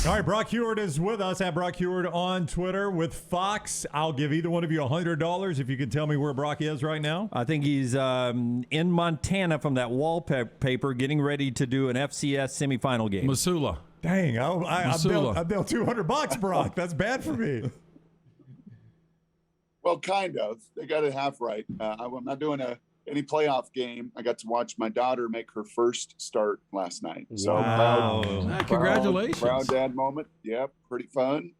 All right, Brock Huard is with us at Brock Huard on Twitter with Fox. I'll give either one of you $100 if you can tell me where Brock is right now. I think he's in Montana from that wallpaper getting ready to do an FCS semifinal game. Missoula. Dang, I billed $200, Brock. That's bad for me. Well, kind of. They got it half right. I'm not doing any playoff game. I got to watch my daughter make her first start last night. So Congratulations. Proud dad moment. Yeah, pretty fun.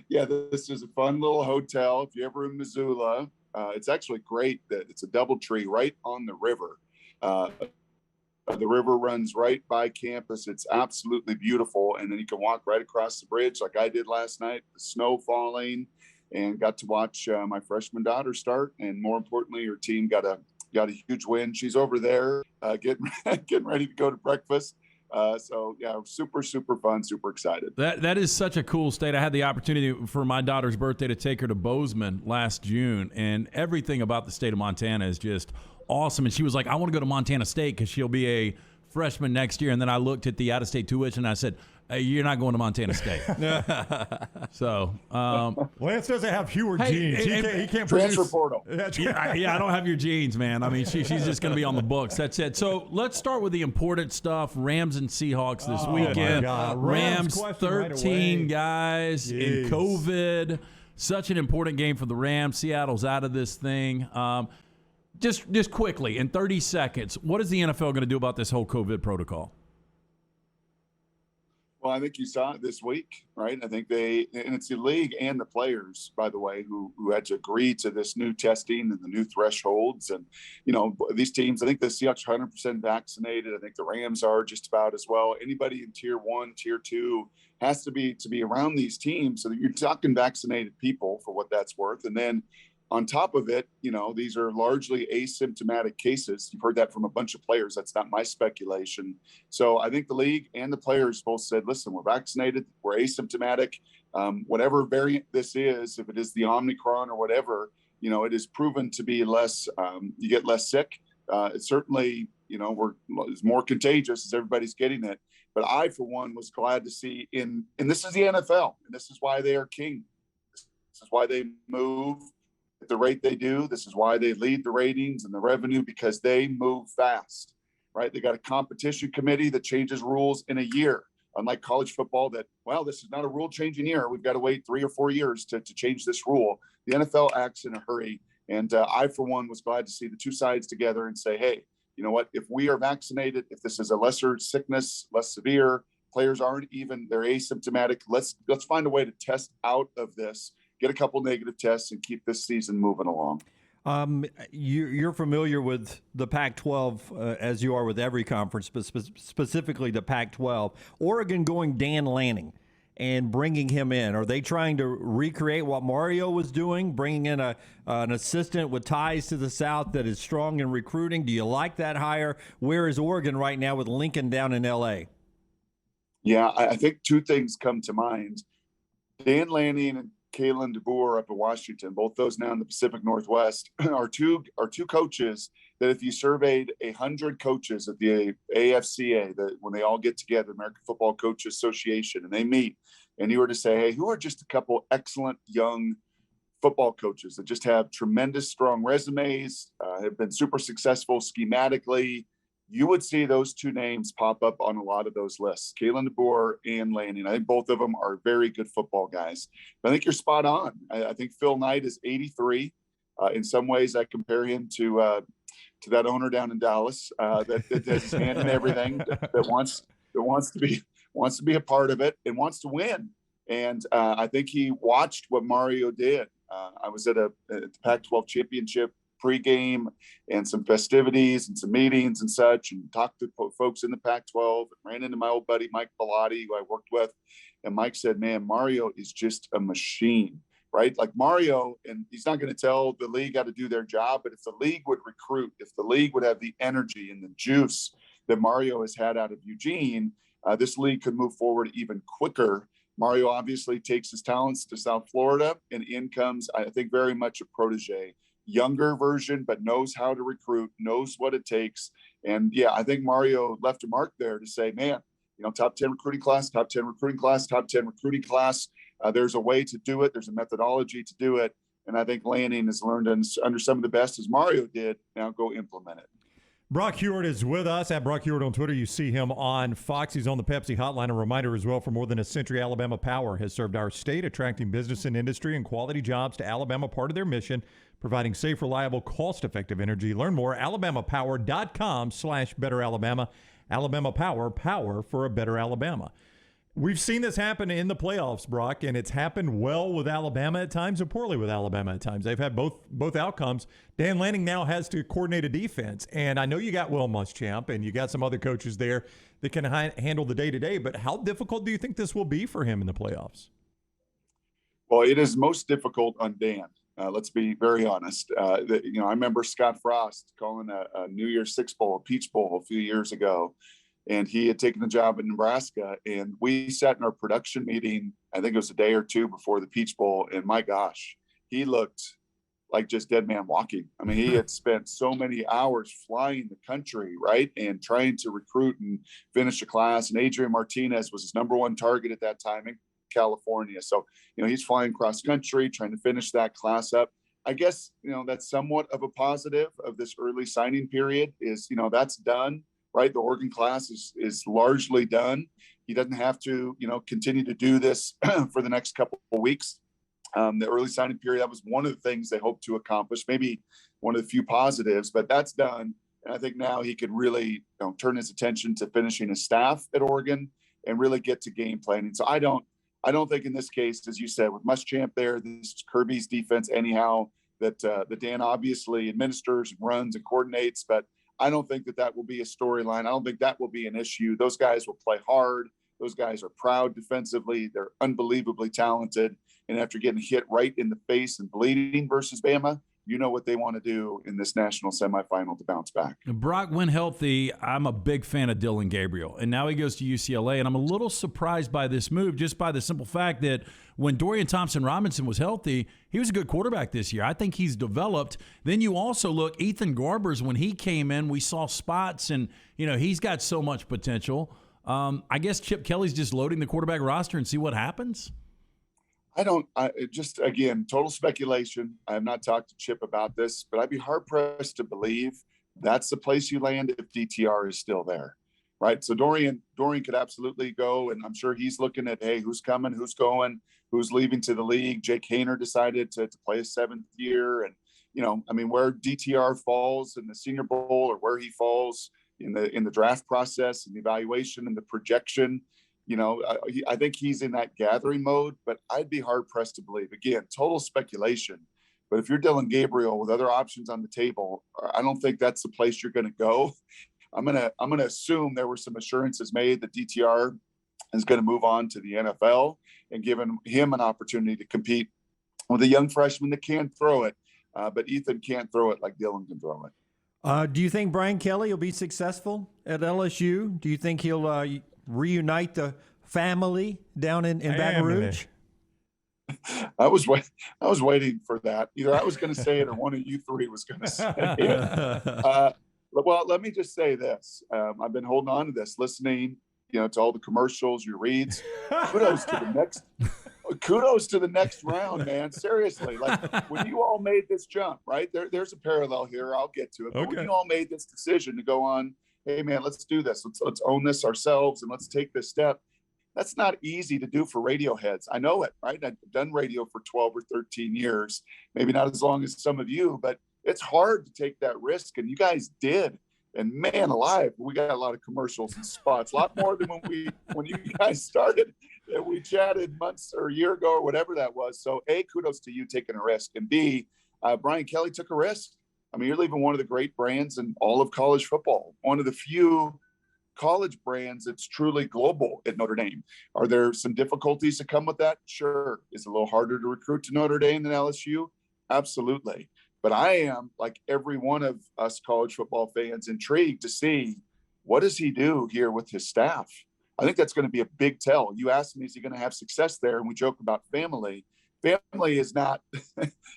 Yeah, this is a fun little hotel. If you're ever in Missoula, it's actually great that it's a DoubleTree right on the river. The river runs right by campus. It's absolutely beautiful. And then you can walk right across the bridge like I did last night, the snow falling, and got to watch my freshman daughter start. And more importantly, her team got a huge win. She's over there getting ready to go to breakfast. So yeah, super, super fun, super excited. That is such a cool state. I had the opportunity for my daughter's birthday to take her to Bozeman last June, and everything about the state of Montana is just awesome. And she was like, I want to go to Montana State because she'll be a freshman next year. And then I looked at the out-of-state tuition and I said, hey, you're not going to Montana State. So Lance doesn't have Huard genes. He can't transfer produce. portal. Yeah, I don't have your genes, man. I mean, she's just going to be on the books. That's it. So let's start with the important stuff. Rams and Seahawks this weekend. My God. Rams question 13 right guys in COVID. Such an important game for the Rams. Seattle's out of this thing. Just quickly, in 30 seconds, what is the NFL going to do about this whole COVID protocol? Well, I think you saw it this week, right? I think and it's the league and the players, by the way, who had to agree to this new testing and the new thresholds. And, these teams, I think the Seahawks are 100% vaccinated. I think the Rams are just about as well. Anybody in tier 1, tier 2 has to be around these teams. So that you're talking vaccinated people for what that's worth. And then on top of it, these are largely asymptomatic cases. You've heard that from a bunch of players. That's not my speculation. So I think the league and the players both said, listen, we're vaccinated, we're asymptomatic. Whatever variant this is, if it is the Omicron or whatever, it is proven to be less, you get less sick. It's certainly, it's more contagious as everybody's getting it. But I, for one, was glad to see and this is the NFL, and this is why they are king. This is why they move at the rate they do. This is why they lead the ratings and the revenue, because they move fast, right? They got a competition committee that changes rules in a year, unlike college football that, this is not a rule changing year. We've got to wait 3 or 4 years to change this rule. The NFL acts in a hurry. And I, for one, was glad to see the two sides together and say, hey, you know what, if we are vaccinated, if this is a lesser sickness, less severe, players aren't even, they're asymptomatic. Let's find a way to test out of this, get a couple negative tests, and keep this season moving along. You're familiar with the Pac-12 as you are with every conference, but specifically the Pac-12. Oregon going Dan Lanning and bringing him in. Are they trying to recreate what Mario was doing, bringing in an assistant with ties to the South that is strong in recruiting? Do you like that hire? Where is Oregon right now with Lincoln down in L.A.? Yeah, I think two things come to mind. Dan Lanning and Kalen DeBoer up in Washington, both those now in the Pacific Northwest, are two coaches that if you surveyed 100 coaches at the AFCA, that when they all get together, American Football Coaches Association, and they meet, and you were to say, hey, who are just a couple excellent young football coaches that just have tremendous, strong resumes, have been super successful schematically, you would see those two names pop up on a lot of those lists, Kalen DeBoer and Lanning. I think both of them are very good football guys. But I think you're spot on. I think Phil Knight is 83. In some ways, I compare him to that owner down in Dallas that has his hand in everything, that wants to be a part of it and wants to win. And I think he watched what Mario did. I was at the Pac-12 championship pregame and some festivities and some meetings and such, and talked to folks in the Pac-12, and ran into my old buddy Mike Bellotti, who I worked with. And Mike said, man, Mario is just a machine, right? Like Mario, and he's not going to tell the league how to do their job, but if the league would recruit, if the league would have the energy and the juice that Mario has had out of Eugene, this league could move forward even quicker. Mario obviously takes his talents to South Florida, and in comes, I think, very much a protege. Younger version, but knows how to recruit, knows what it takes. And yeah, I think Mario left a mark there to say, man, top 10 recruiting class, top 10 recruiting class, top 10 recruiting class. There's a way to do it. There's a methodology to do it. And I think Lanning has learned under some of the best, as Mario did. Now go implement it. Brock Huard is with us at Brock Huard on Twitter. You see him on Fox. He's on the Pepsi hotline. A reminder as well, for more than a century, Alabama Power has served our state, attracting business and industry and quality jobs to Alabama, part of their mission, providing safe, reliable, cost-effective energy. Learn more, alabamapower.com/betteralabama. Alabama Power, power for a better Alabama. We've seen this happen in the playoffs, Brock, and it's happened well with Alabama at times and poorly with Alabama at times. They've had both outcomes. Dan Lanning now has to coordinate a defense, and I know you got Will Muschamp and you got some other coaches there that can handle the day-to-day, but how difficult do you think this will be for him in the playoffs? Well, it is most difficult on Dan. Let's be very honest. I remember Scott Frost calling a New Year's Six Bowl, a Peach Bowl a few years ago, and he had taken the job in Nebraska. And we sat in our production meeting, I think it was a day or two before the Peach Bowl, and my gosh, he looked like just dead man walking. I mean, he had spent so many hours flying the country, right, and trying to recruit and finish a class. And Adrian Martinez was his number one target at that time in California. So, he's flying cross country, trying to finish that class up. I guess, that's somewhat of a positive of this early signing period is, that's done, right? The Oregon class is largely done. He doesn't have to, continue to do this for the next couple of weeks. The early signing period, that was one of the things they hoped to accomplish, maybe one of the few positives, but that's done. And I think now he could really turn his attention to finishing his staff at Oregon and really get to game planning. So I don't think in this case, as you said, with Muschamp there, this is Kirby's defense anyhow, that Dan obviously administers and runs and coordinates, but I don't think that will be a storyline. I don't think that will be an issue. Those guys will play hard. Those guys are proud defensively. They're unbelievably talented. And after getting hit right in the face and bleeding versus Bama, you know what they want to do in this national semifinal to bounce back. Brock, when healthy, I'm a big fan of Dylan Gabriel, and now he goes to UCLA, and I'm a little surprised by this move just by the simple fact that when Dorian Thompson-Robinson was healthy, he was a good quarterback this year. I think he's developed. Then you also look, Ethan Garbers, when he came in, we saw spots, and, he's got so much potential. I guess Chip Kelly's just loading the quarterback roster and see what happens. Again, total speculation. I have not talked to Chip about this, but I'd be hard pressed to believe that's the place you land if DTR is still there, right? So Dorian could absolutely go, and I'm sure he's looking at, hey, who's coming, who's going, who's leaving to the league. Jake Haener decided to play a 7th year, and where DTR falls in the Senior Bowl or where he falls in the draft process and the evaluation and the projection. I think he's in that gathering mode, but I'd be hard pressed to believe. Again, total speculation. But if you're Dylan Gabriel with other options on the table, I don't think that's the place you're going to go. I'm gonna assume there were some assurances made that DTR is going to move on to the NFL and giving him an opportunity to compete with a young freshman that can throw it, but Ethan can't throw it like Dylan can throw it. Do you think Brian Kelly will be successful at LSU? Do you think he'll reunite the family down in Baton Rouge? I was waiting for that. Either I was going to say it or one of you three was going to say it. Well, let me just say this. I've been holding on to this, listening, to all the commercials, your reads. Kudos to the next round, man. Seriously, like when you all made this jump, right? There's a parallel here. I'll get to it. But when you all made this decision to go on, hey man, let's do this. Let's own this ourselves and let's take this step. That's not easy to do for radio heads. I know it, right? I've done radio for 12 or 13 years, maybe not as long as some of you, but it's hard to take that risk. And you guys did. And man alive, we got a lot of commercials and spots, a lot more than when you guys started. And we chatted months or a year ago or whatever that was. So A, kudos to you taking a risk. And B, Brian Kelly took a risk. I mean, you're leaving one of the great brands in all of college football, one of the few college brands that's truly global at Notre Dame. Are there some difficulties that come with that? Sure. Is it a little harder to recruit to Notre Dame than LSU? Absolutely. But I am, like every one of us college football fans, intrigued to see what does he do here with his staff. I think that's going to be a big tell. You asked me, is he going to have success there? And we joke about family. Family is not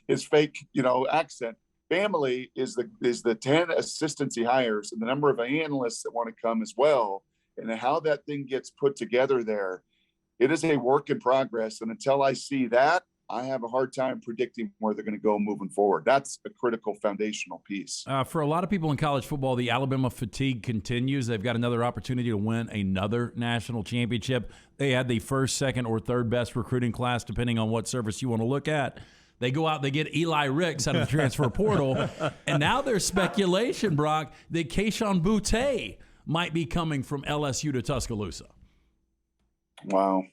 his fake, accent. Family is the 10 assistants he hires and the number of analysts that want to come as well. and how that thing gets put together there, it is a work in progress. And until I see that, I have a hard time predicting where they're going to go moving forward. That's a critical foundational piece. For a lot of people in college football, the Alabama fatigue continues. They've got another opportunity to win another national championship. They had the first, second, or third best recruiting class, depending on what service you want to look at. They go out, they get Eli Ricks out of the transfer portal, and now there's speculation, Brock, that Kayshon Boutte might be coming from LSU to Tuscaloosa. Wow.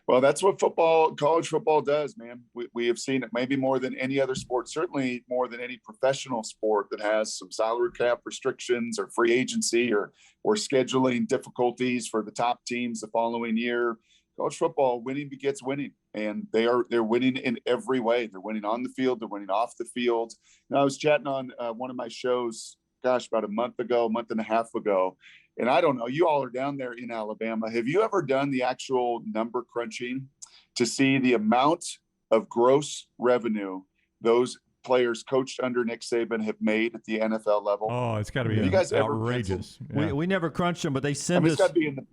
Well, that's what college football does, man. We have seen it maybe more than any other sport, certainly more than any professional sport that has some salary cap restrictions or free agency or scheduling difficulties for the top teams the following year. College football, winning begets winning, and they're winning in every way. They're winning on the field. They're winning off the field. And I was chatting on one of my shows, about a month and a half ago. And I don't know, you all are down there in Alabama. Have you ever done the actual number crunching to see the amount of gross revenue those players coached under Nick Saban have made at the NFL level? Oh, it's got to be you guys outrageous. Yeah. We never crunched them, but they send us. It's got to be in the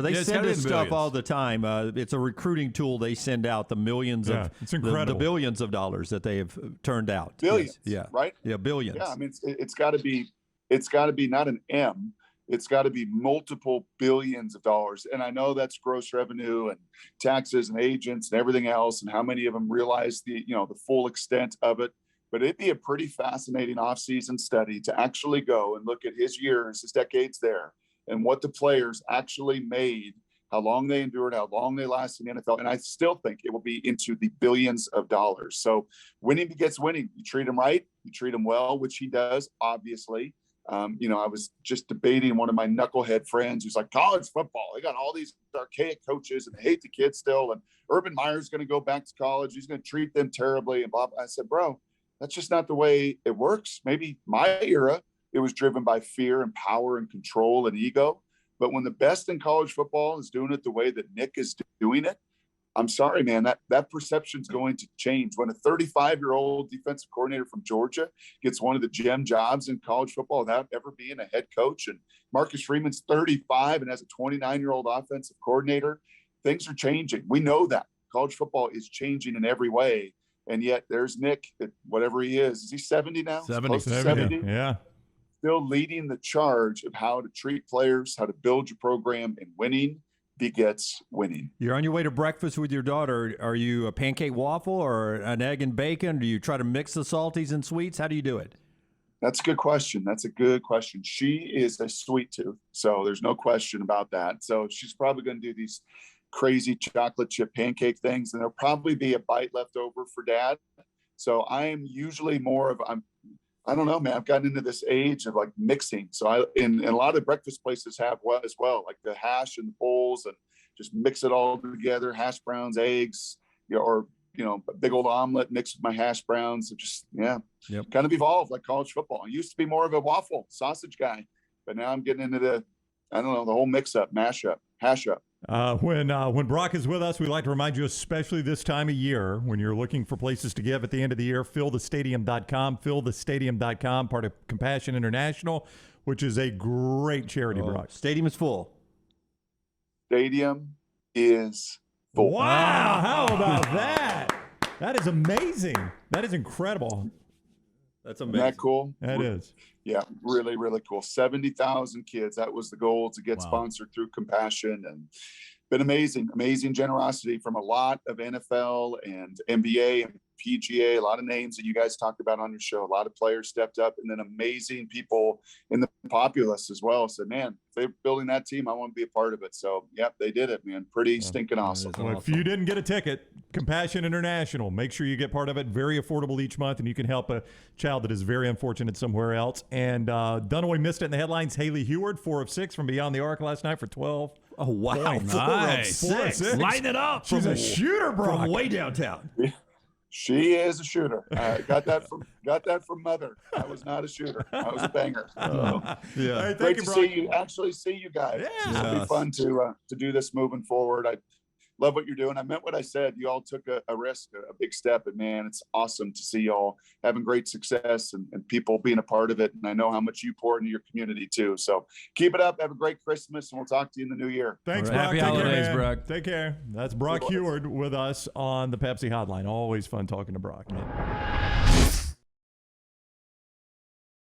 they send us stuff billions. all the time. It's a recruiting tool. They send out the millions of it's incredible. The billions of dollars that they have turned out. Billions, yes. Yeah, right? Yeah, billions. Yeah, I mean, it's got to be not an M. It's got to be multiple billions of dollars. And I know that's gross revenue and taxes and agents and everything else, and how many of them realize the full extent of it. But it'd be a pretty fascinating offseason study to actually go and look at his decades there, and what the players actually made, how long they endured, how long they lasted in the NFL. And I still think it will be into the billions of dollars. So winning begets winning. You treat him right, you treat him well, which he does, obviously. I was just debating one of my knucklehead friends who's like, college football, they got all these archaic coaches and they hate the kids still. And Urban Meyer's going to go back to college. He's going to treat them terribly. And blah, blah. I said, bro, that's just not the way it works. Maybe my era, it was driven by fear and power and control and ego. But when the best in college football is doing it the way that Nick is doing it, I'm sorry, man, that perception is going to change. When a 35-year-old defensive coordinator from Georgia gets one of the gem jobs in college football without ever being a head coach, and Marcus Freeman's 35 and has a 29-year-old offensive coordinator, things are changing. We know that. College football is changing in every way. And yet there's Nick, at whatever he is. Is he 70 now? 70. Yeah. Still leading the charge of how to treat players, how to build your program, and winning begets winning. You're on your way to breakfast with your daughter. Are you a pancake waffle or an egg and bacon? Do you try to mix the salties and sweets? How do you do it? That's a good question. She is a sweet tooth, so there's no question about that. So she's probably going to do these crazy chocolate chip pancake things, and there'll probably be a bite left over for dad. So I am usually I don't know, man. I've gotten into this age of like mixing. So and a lot of breakfast places have as well, like the hash and the bowls, and just mix it all together, hash browns, eggs, or a big old omelet mixed with my hash browns. It just, kind of evolved like college football. I used to be more of a waffle sausage guy, but now I'm getting into the whole mix up, mash up, hash up. When Brock is with us, we like to remind you, especially this time of year, when you're looking for places to give at the end of the year, fillthestadium.com, part of Compassion International, which is a great charity, Brock. Stadium is full. Stadium is full. Wow, how about that? That is amazing. That is incredible. That's amazing. Isn't that cool? That is. Yeah, really, really cool. 70,000 kids. That was the goal, to get sponsored through Compassion, and been amazing generosity from a lot of NFL and NBA and PGA, a lot of names that you guys talked about on your show. A lot of players stepped up, and then amazing people in the populace as well said, man, if they're building that team, I want to be a part of it. So, they did it, man. Pretty stinking awesome. Well, if you didn't get a ticket, Compassion International, make sure you get part of it. Very affordable each month, and you can help a child that is very unfortunate somewhere else. And Dunaway missed it in the headlines. Haley Huard, 4 of 6 from Beyond the Arc last night for 12. Oh, wow. Nice. 4 of 6. Lighten it up. She's a shooter, Brock. From way downtown. She is a shooter. Got that from mother. I was not a shooter. I was a banger. Yeah. Hey, Great to see you guys. Yeah. It'll be fun to do this moving forward. love what you're doing. I meant what I said. You all took a risk, a big step, and man, it's awesome to see y'all having great success and people being a part of it. And I know how much you pour into your community too. So keep it up. Have a great Christmas, and we'll talk to you in the new year. Thanks, All right. Brock. Happy Take care, holidays, man. Brock. Take care. That's Brock Huard with us on the Pepsi Hotline. Always fun talking to Brock, man.